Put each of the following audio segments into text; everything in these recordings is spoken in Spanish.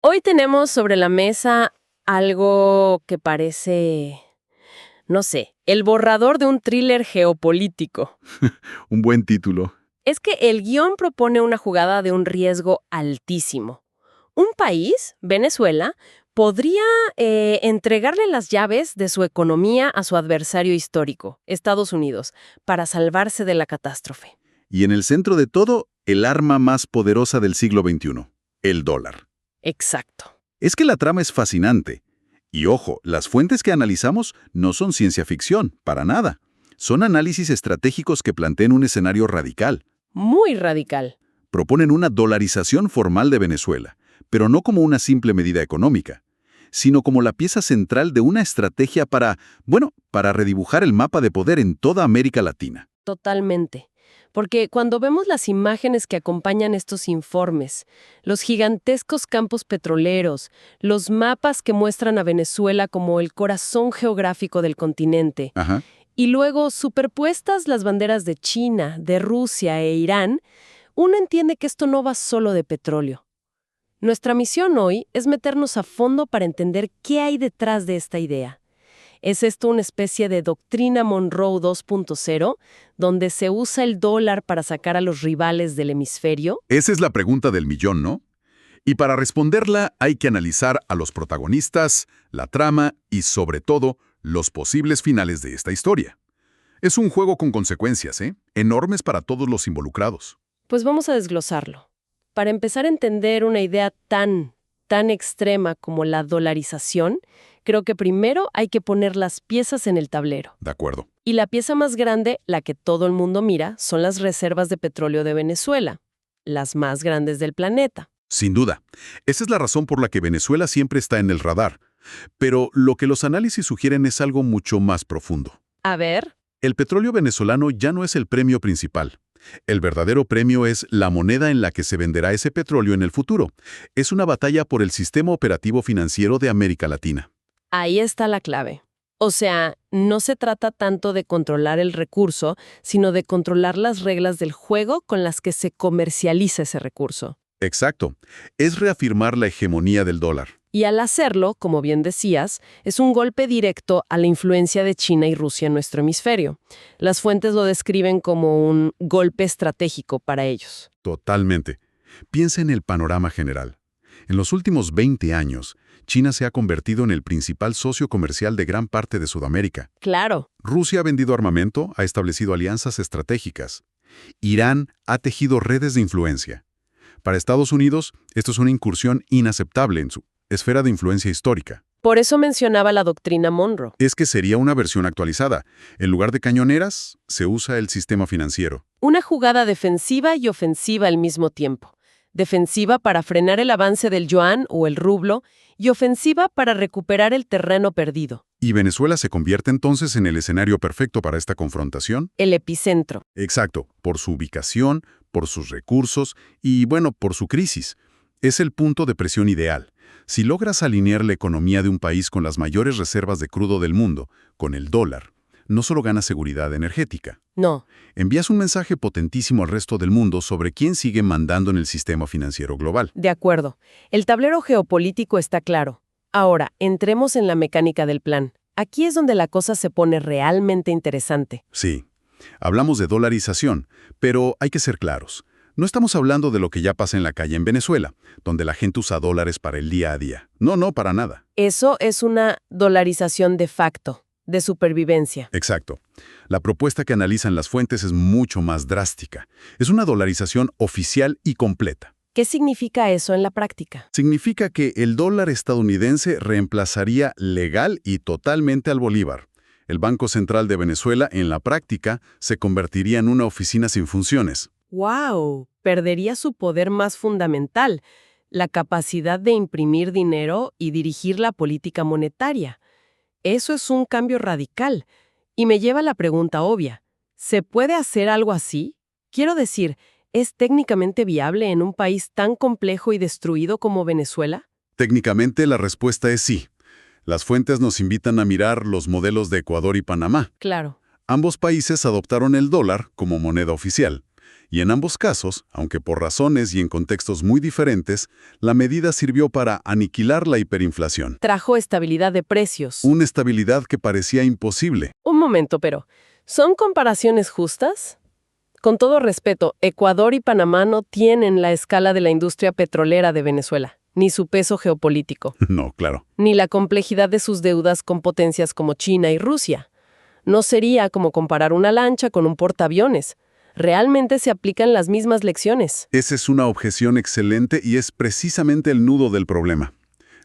Hoy tenemos sobre la mesa algo que parece, no sé, el borrador de un thriller geopolítico. Un buen título. Es que el guión propone una jugada de un riesgo altísimo. Un país, Venezuela, podría entregarle las llaves de su economía a su adversario histórico, Estados Unidos, para salvarse de la catástrofe. Y en el centro de todo, el arma más poderosa del siglo XXI, el dólar. Exacto. Es que la trama es fascinante. Y ojo, las fuentes que analizamos no son ciencia ficción, para nada. Son análisis estratégicos que plantean un escenario radical. Muy radical. Proponen una dolarización formal de Venezuela, pero no como una simple medida económica, sino como la pieza central de una estrategia para redibujar el mapa de poder en toda América Latina. Totalmente. Porque cuando vemos las imágenes que acompañan estos informes, los gigantescos campos petroleros, los mapas que muestran a Venezuela como el corazón geográfico del continente, Ajá. y luego superpuestas las banderas de China, de Rusia e Irán, uno entiende que esto no va solo de petróleo. Nuestra misión hoy es meternos a fondo para entender qué hay detrás de esta idea. ¿Es esto una especie de doctrina Monroe 2.0, donde se usa el dólar para sacar a los rivales del hemisferio? Esa es la pregunta del millón, ¿no? Y para responderla hay que analizar a los protagonistas, la trama y, sobre todo, los posibles finales de esta historia. Es un juego con consecuencias, enormes para todos los involucrados. Pues vamos a desglosarlo. Para empezar a entender una idea tan extrema como la dolarización, creo que primero hay que poner las piezas en el tablero. De acuerdo. Y la pieza más grande, la que todo el mundo mira, son las reservas de petróleo de Venezuela, las más grandes del planeta. Sin duda. Esa es la razón por la que Venezuela siempre está en el radar. Pero lo que los análisis sugieren es algo mucho más profundo. A ver. El petróleo venezolano ya no es el premio principal. El verdadero premio es la moneda en la que se venderá ese petróleo en el futuro. Es una batalla por el sistema operativo financiero de América Latina. Ahí está la clave. O sea, no se trata tanto de controlar el recurso, sino de controlar las reglas del juego con las que se comercializa ese recurso. Exacto. Es reafirmar la hegemonía del dólar. Y al hacerlo, como bien decías, es un golpe directo a la influencia de China y Rusia en nuestro hemisferio. Las fuentes lo describen como un golpe estratégico para ellos. Totalmente. Piensa en el panorama general. En los últimos 20 años, China se ha convertido en el principal socio comercial de gran parte de Sudamérica. Claro. Rusia ha vendido armamento, ha establecido alianzas estratégicas. Irán ha tejido redes de influencia. Para Estados Unidos, esto es una incursión inaceptable en su esfera de influencia histórica. Por eso mencionaba la doctrina Monroe. Es que sería una versión actualizada. En lugar de cañoneras, se usa el sistema financiero. Una jugada defensiva y ofensiva al mismo tiempo. Defensiva para frenar el avance del yuan o el rublo y ofensiva para recuperar el terreno perdido. ¿Y Venezuela se convierte entonces en el escenario perfecto para esta confrontación? El epicentro. Exacto, por su ubicación, por sus recursos y, por su crisis. Es el punto de presión ideal. Si logras alinear la economía de un país con las mayores reservas de crudo del mundo, con el dólar, no solo ganas seguridad energética. No. Envías un mensaje potentísimo al resto del mundo sobre quién sigue mandando en el sistema financiero global. De acuerdo. El tablero geopolítico está claro. Ahora, entremos en la mecánica del plan. Aquí es donde la cosa se pone realmente interesante. Sí. Hablamos de dolarización, pero hay que ser claros. No estamos hablando de lo que ya pasa en la calle en Venezuela, donde la gente usa dólares para el día a día. No, para nada. Eso es una dolarización de facto, de supervivencia. Exacto. La propuesta que analizan las fuentes es mucho más drástica. Es una dolarización oficial y completa. ¿Qué significa eso en la práctica? Significa que el dólar estadounidense reemplazaría legal y totalmente al bolívar. El Banco Central de Venezuela, en la práctica, se convertiría en una oficina sin funciones. ¡Wow! Perdería su poder más fundamental, la capacidad de imprimir dinero y dirigir la política monetaria. Eso es un cambio radical. Y me lleva a la pregunta obvia. ¿Se puede hacer algo así? Quiero decir, ¿es técnicamente viable en un país tan complejo y destruido como Venezuela? Técnicamente, la respuesta es sí. Las fuentes nos invitan a mirar los modelos de Ecuador y Panamá. Claro. Ambos países adoptaron el dólar como moneda oficial, Y en ambos casos, aunque por razones y en contextos muy diferentes, la medida sirvió para aniquilar la hiperinflación. Trajo estabilidad de precios. Una estabilidad que parecía imposible. Un momento, pero ¿son comparaciones justas? Con todo respeto, Ecuador y Panamá no tienen la escala de la industria petrolera de Venezuela, ni su peso geopolítico, No, claro. ni la complejidad de sus deudas con potencias como China y Rusia. No sería como comparar una lancha con un portaaviones. Realmente se aplican las mismas lecciones. Esa es una objeción excelente y es precisamente el nudo del problema.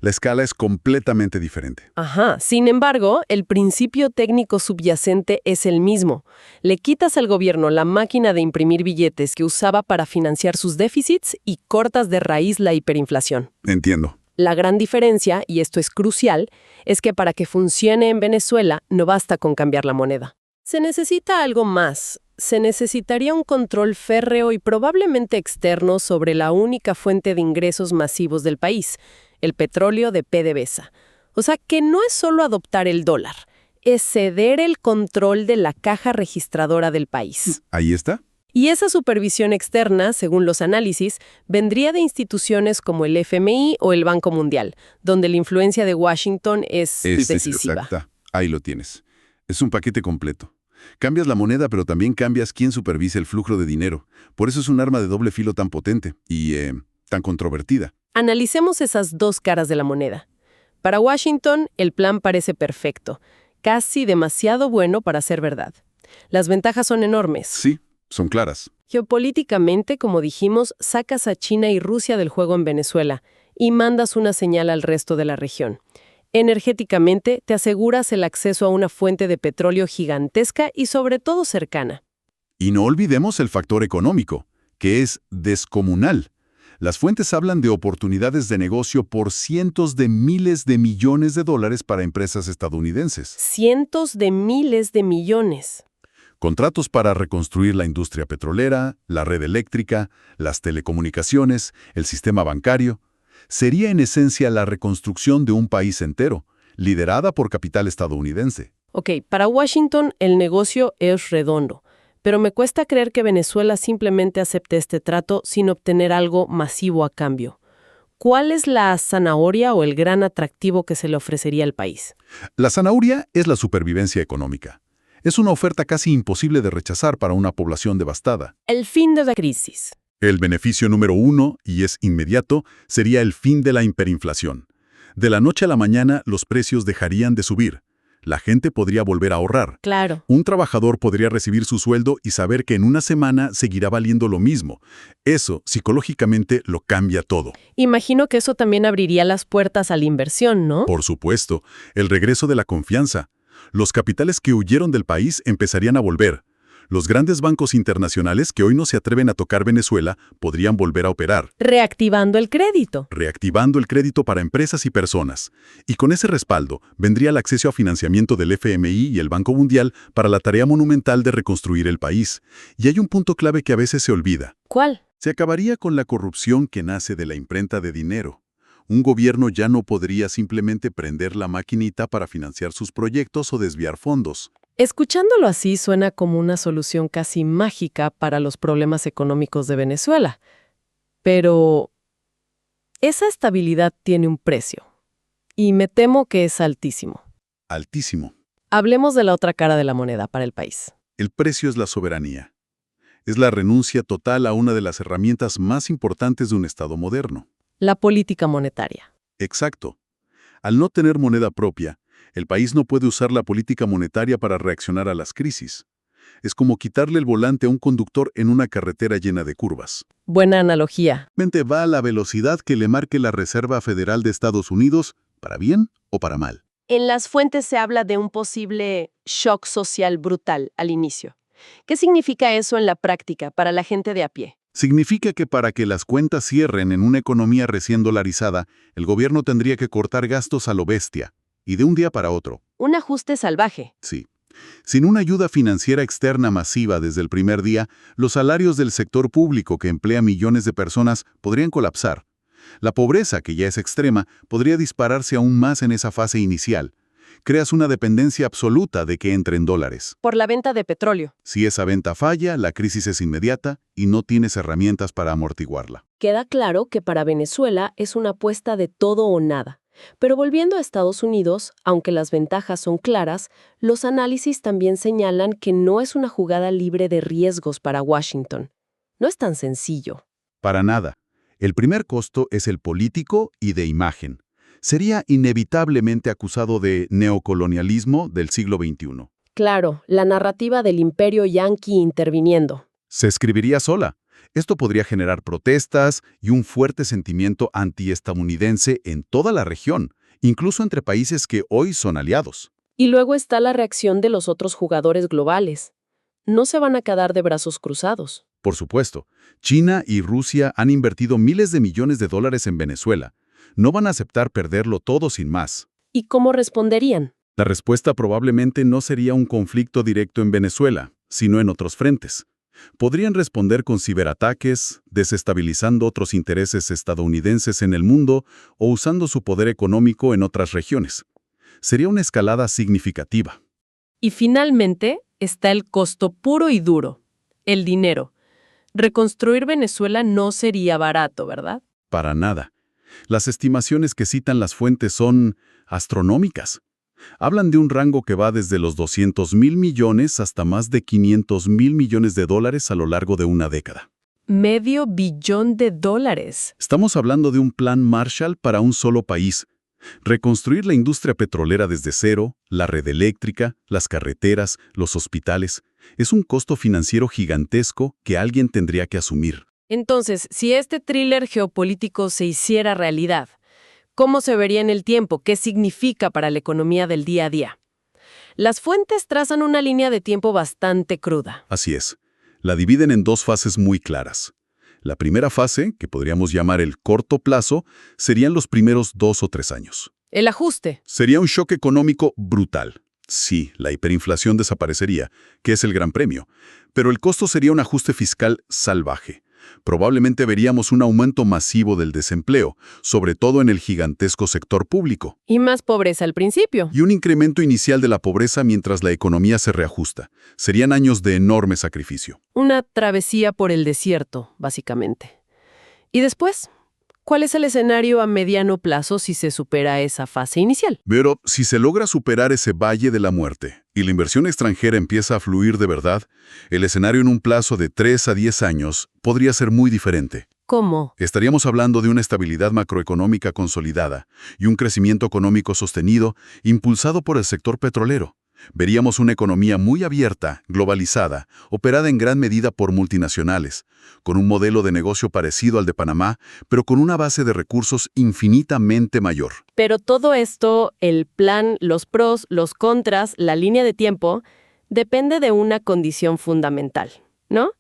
La escala es completamente diferente. Ajá. Sin embargo, el principio técnico subyacente es el mismo. Le quitas al gobierno la máquina de imprimir billetes que usaba para financiar sus déficits y cortas de raíz la hiperinflación. Entiendo. La gran diferencia, y esto es crucial, es que para que funcione en Venezuela no basta con cambiar la moneda. Se necesita algo más. Se necesitaría un control férreo y probablemente externo sobre la única fuente de ingresos masivos del país, el petróleo de PDVSA. O sea, que no es solo adoptar el dólar, es ceder el control de la caja registradora del país. Ahí está. Y esa supervisión externa, según los análisis, vendría de instituciones como el FMI o el Banco Mundial, donde la influencia de Washington es decisiva. Exacta. Ahí lo tienes. Es un paquete completo. Cambias la moneda, pero también cambias quién supervisa el flujo de dinero. Por eso es un arma de doble filo tan potente y tan controvertida. Analicemos esas dos caras de la moneda. Para Washington, el plan parece perfecto, casi demasiado bueno para ser verdad. Las ventajas son enormes. Sí, son claras. Geopolíticamente, como dijimos, sacas a China y Rusia del juego en Venezuela y mandas una señal al resto de la región. Energéticamente, te aseguras el acceso a una fuente de petróleo gigantesca y sobre todo cercana. Y no olvidemos el factor económico, que es descomunal. Las fuentes hablan de oportunidades de negocio por cientos de miles de millones de dólares para empresas estadounidenses. Cientos de miles de millones. Contratos para reconstruir la industria petrolera, la red eléctrica, las telecomunicaciones, el sistema bancario. Sería en esencia la reconstrucción de un país entero, liderada por capital estadounidense. Ok, para Washington el negocio es redondo, pero me cuesta creer que Venezuela simplemente acepte este trato sin obtener algo masivo a cambio. ¿Cuál es la zanahoria o el gran atractivo que se le ofrecería al país? La zanahoria es la supervivencia económica. Es una oferta casi imposible de rechazar para una población devastada. El fin de la crisis. El beneficio número 1, y es inmediato, sería el fin de la hiperinflación. De la noche a la mañana, los precios dejarían de subir. La gente podría volver a ahorrar. Claro. Un trabajador podría recibir su sueldo y saber que en una semana seguirá valiendo lo mismo. Eso, psicológicamente, lo cambia todo. Imagino que eso también abriría las puertas a la inversión, ¿no? Por supuesto, el regreso de la confianza. Los capitales que huyeron del país empezarían a volver. Los grandes bancos internacionales que hoy no se atreven a tocar Venezuela podrían volver a operar. Reactivando el crédito. Reactivando el crédito para empresas y personas. Y con ese respaldo, vendría el acceso a financiamiento del FMI y el Banco Mundial para la tarea monumental de reconstruir el país. Y hay un punto clave que a veces se olvida. ¿Cuál? Se acabaría con la corrupción que nace de la imprenta de dinero. Un gobierno ya no podría simplemente prender la maquinita para financiar sus proyectos o desviar fondos. Escuchándolo así suena como una solución casi mágica para los problemas económicos de Venezuela. Pero esa estabilidad tiene un precio. Y me temo que es altísimo. Altísimo. Hablemos de la otra cara de la moneda para el país. El precio es la soberanía. Es la renuncia total a una de las herramientas más importantes de un Estado moderno. La política monetaria. Exacto. Al no tener moneda propia, el país no puede usar la política monetaria para reaccionar a las crisis. Es como quitarle el volante a un conductor en una carretera llena de curvas. Buena analogía. Va a la velocidad que le marque la Reserva Federal de Estados Unidos, para bien o para mal. En las fuentes se habla de un posible shock social brutal al inicio. ¿Qué significa eso en la práctica para la gente de a pie? Significa que para que las cuentas cierren en una economía recién dolarizada, el gobierno tendría que cortar gastos a lo bestia, y de un día para otro. Un ajuste salvaje. Sí. Sin una ayuda financiera externa masiva desde el primer día, los salarios del sector público que emplea millones de personas podrían colapsar. La pobreza, que ya es extrema, podría dispararse aún más en esa fase inicial. Creas una dependencia absoluta de que entre en dólares. Por la venta de petróleo. Si esa venta falla, la crisis es inmediata y no tienes herramientas para amortiguarla. Queda claro que para Venezuela es una apuesta de todo o nada. Pero volviendo a Estados Unidos, aunque las ventajas son claras, los análisis también señalan que no es una jugada libre de riesgos para Washington. No es tan sencillo. Para nada. El primer costo es el político y de imagen. Sería inevitablemente acusado de neocolonialismo del siglo XXI. Claro, la narrativa del imperio yanqui interviniendo. Se escribiría sola. Esto podría generar protestas y un fuerte sentimiento antiestadounidense en toda la región, incluso entre países que hoy son aliados. Y luego está la reacción de los otros jugadores globales. No se van a quedar de brazos cruzados. Por supuesto, China y Rusia han invertido miles de millones de dólares en Venezuela. No van a aceptar perderlo todo sin más. ¿Y cómo responderían? La respuesta probablemente no sería un conflicto directo en Venezuela, sino en otros frentes. Podrían responder con ciberataques, desestabilizando otros intereses estadounidenses en el mundo o usando su poder económico en otras regiones. Sería una escalada significativa. Y finalmente está el costo puro y duro, el dinero. Reconstruir Venezuela no sería barato, ¿verdad? Para nada. Las estimaciones que citan las fuentes son astronómicas. Hablan de un rango que va desde los 200.000 millones hasta más de 500.000 millones de dólares a lo largo de una década. $500 billion. Estamos hablando de un plan Marshall para un solo país. Reconstruir la industria petrolera desde cero, la red eléctrica, las carreteras, los hospitales, es un costo financiero gigantesco que alguien tendría que asumir. Entonces, si este thriller geopolítico se hiciera realidad, ¿cómo se vería en el tiempo? ¿Qué significa para la economía del día a día? Las fuentes trazan una línea de tiempo bastante cruda. Así es. La dividen en dos fases muy claras. La primera fase, que podríamos llamar el corto plazo, serían los primeros 2 o 3 años. El ajuste. Sería un shock económico brutal. Sí, la hiperinflación desaparecería, que es el gran premio, pero el costo sería un ajuste fiscal salvaje. Probablemente veríamos un aumento masivo del desempleo, sobre todo en el gigantesco sector público. Y más pobreza al principio. Y un incremento inicial de la pobreza mientras la economía se reajusta. Serían años de enorme sacrificio. Una travesía por el desierto, básicamente. ¿Y después? ¿Cuál es el escenario a mediano plazo si se supera esa fase inicial? Pero si se logra superar ese valle de la muerte y la inversión extranjera empieza a fluir de verdad, el escenario en un plazo de 3 a 10 años podría ser muy diferente. ¿Cómo? Estaríamos hablando de una estabilidad macroeconómica consolidada y un crecimiento económico sostenido impulsado por el sector petrolero. Veríamos una economía muy abierta, globalizada, operada en gran medida por multinacionales, con un modelo de negocio parecido al de Panamá, pero con una base de recursos infinitamente mayor. Pero todo esto, el plan, los pros, los contras, la línea de tiempo, depende de una condición fundamental, ¿no?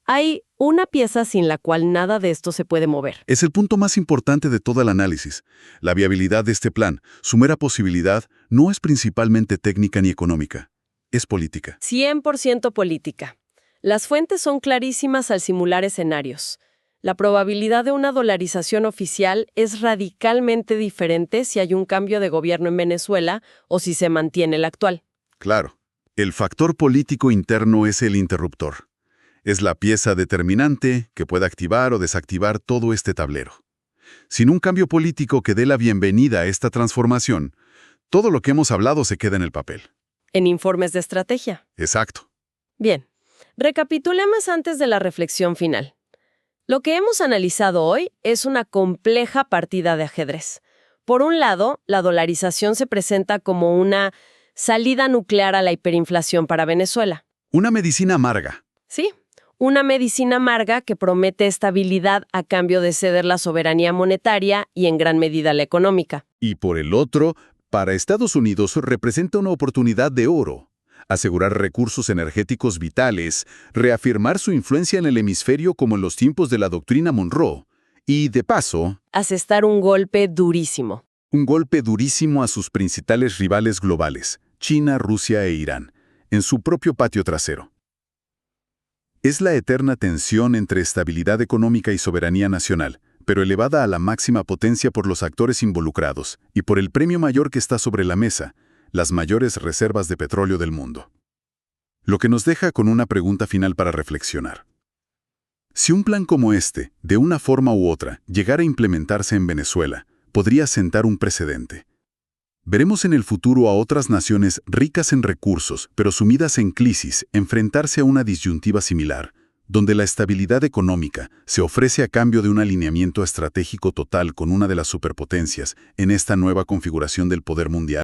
Hay una pieza sin la cual nada de esto se puede mover. Es el punto más importante de todo el análisis. La viabilidad de este plan, su mera posibilidad, no es principalmente técnica ni económica. Es política. 100% política. Las fuentes son clarísimas al simular escenarios. La probabilidad de una dolarización oficial es radicalmente diferente si hay un cambio de gobierno en Venezuela o si se mantiene el actual. Claro. El factor político interno es el interruptor. Es la pieza determinante que puede activar o desactivar todo este tablero. Sin un cambio político que dé la bienvenida a esta transformación, todo lo que hemos hablado se queda en el papel. En informes de estrategia. Exacto. Bien, recapitulemos antes de la reflexión final. Lo que hemos analizado hoy es una compleja partida de ajedrez. Por un lado, la dolarización se presenta como una salida nuclear a la hiperinflación para Venezuela. Una medicina amarga. Sí. Una medicina amarga que promete estabilidad a cambio de ceder la soberanía monetaria y en gran medida la económica. Y por el otro, para Estados Unidos representa una oportunidad de oro. Asegurar recursos energéticos vitales, reafirmar su influencia en el hemisferio como en los tiempos de la doctrina Monroe. Y, de paso, asestar un golpe durísimo. Un golpe durísimo a sus principales rivales globales, China, Rusia e Irán, en su propio patio trasero. Es la eterna tensión entre estabilidad económica y soberanía nacional, pero elevada a la máxima potencia por los actores involucrados y por el premio mayor que está sobre la mesa, las mayores reservas de petróleo del mundo. Lo que nos deja con una pregunta final para reflexionar. Si un plan como este, de una forma u otra, llegara a implementarse en Venezuela, podría sentar un precedente. Veremos en el futuro a otras naciones ricas en recursos, pero sumidas en crisis, enfrentarse a una disyuntiva similar, donde la estabilidad económica se ofrece a cambio de un alineamiento estratégico total con una de las superpotencias en esta nueva configuración del poder mundial.